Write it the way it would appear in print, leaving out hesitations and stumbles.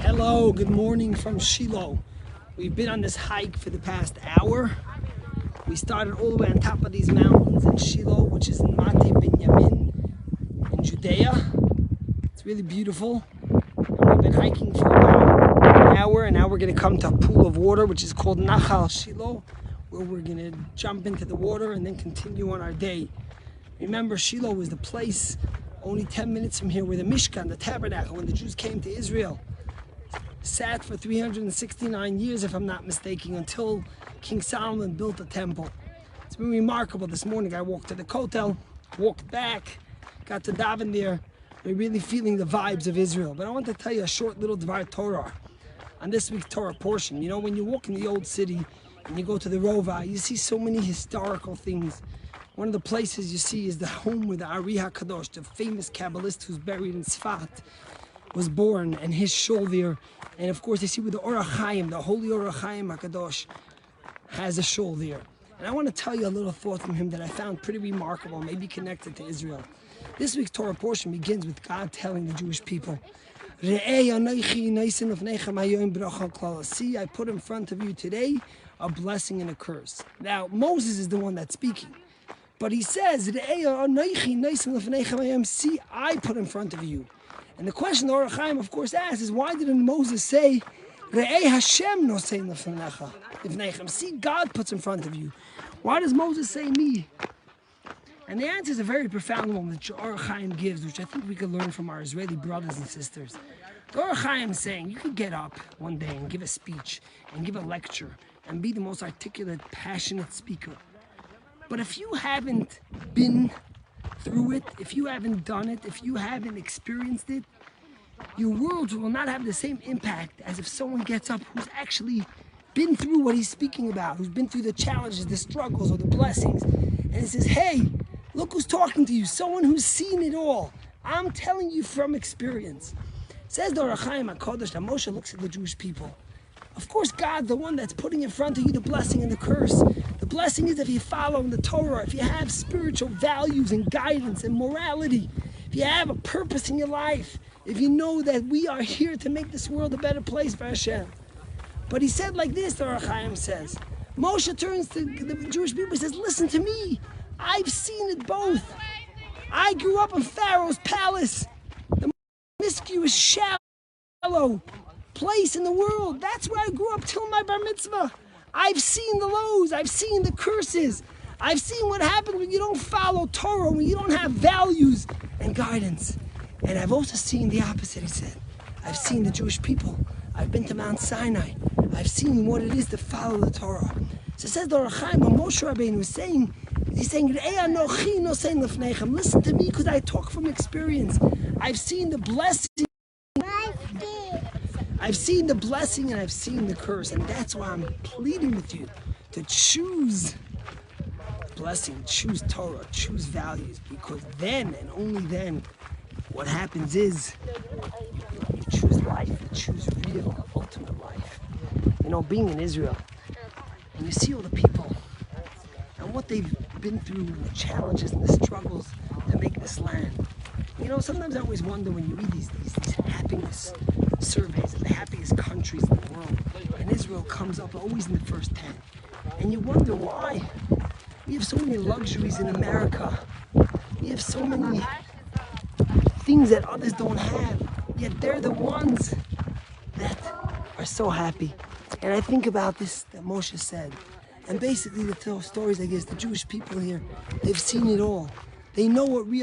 Hello, good morning from Shilo. We've been on this hike for the past hour. We started all the way on top of these mountains in Shilo, which is in Mate Binyamin in Judea. It's really beautiful. And we've been hiking for about an hour, and now we're going to come to a pool of water, which is called Nachal Shilo, where we're going to jump into the water and then continue on our day. Remember, Shilo was the place only 10 minutes from here where the Mishkan, the tabernacle, when the Jews came to Israel, sat for 369 years, if I'm not mistaken, until King Solomon built the temple. It's been remarkable. This morning I walked to the Kotel, walked back, got to daven there. We're really feeling the vibes of Israel. But I want to tell you a short little Dvar Torah on this week's Torah portion. You know, when you walk in the old city and you go to the Rova, you see so many historical things. One of the places you see is the home where the Ari HaKadosh, the famous Kabbalist who's buried in Sfat, was born, and his shul there. And of course, you see where the Or HaChaim, the holy Or HaChaim HaKadosh, has a shul there. And I want to tell you a little thought from him that I found pretty remarkable, maybe connected to Israel. This week's Torah portion begins with God telling the Jewish people, See, I put in front of you today a blessing and a curse. Now, Moses is the one that's speaking. But he says, See, I put in front of you. And the question the Or HaChaim, of course, asks is, why didn't Moses say, See, God puts in front of you. Why does Moses say me? And the answer is a very profound one that the Or HaChaim gives, which I think we could learn from our Israeli brothers and sisters. The Or HaChaim is saying, you could get up one day and give a speech and give a lecture and be the most articulate, passionate speaker. But if you haven't been through it, if you haven't done it, if you haven't experienced it, your words will not have the same impact as if someone gets up who's actually been through what he's speaking about, who's been through the challenges, the struggles, or the blessings, and he says, hey, look who's talking to you, someone who's seen it all. I'm telling you from experience. Says the Or HaChaim HaKadosh that Moshe looks at the Jewish people. Of course, God, the one that's putting in front of you the blessing and the curse. The blessing is if you follow the Torah, if you have spiritual values and guidance and morality, if you have a purpose in your life, if you know that we are here to make this world a better place for Hashem. But he said like this, the Or HaChaim says, Moshe turns to the Jewish people and says, listen to me, I've seen it both. I grew up in Pharaoh's palace, the promiscuous, shallow place in the world. That's where I grew up till my bar mitzvah. I've seen the lows, I've seen the curses, I've seen what happens when you don't follow Torah, when you don't have values and guidance. And I've also seen the opposite, he said. I've seen the Jewish people. I've been to Mount Sinai. I've seen what it is to follow the Torah. So it says the Or HaChaim, when Moshe Rabbeinu was saying, he's saying, listen to me because I talk from experience. I've seen the blessing. I've seen the blessing and I've seen the curse, and that's why I'm pleading with you to choose blessing, choose Torah, choose values, because then and only then what happens is you choose life, you choose real, ultimate life. You know, being in Israel, and you see all the people and what they've been through, the challenges and the struggles to make this land. You know, sometimes I always wonder when you read these happiness surveys of the happiest countries in the world, and Israel comes up always in the first 10. And you wonder why. We have so many luxuries in America. We have so many things that others don't have, yet they're the ones that are so happy. And I think about this that Moshe said, and basically the stories, I guess, the Jewish people here, they've seen it all. They know what real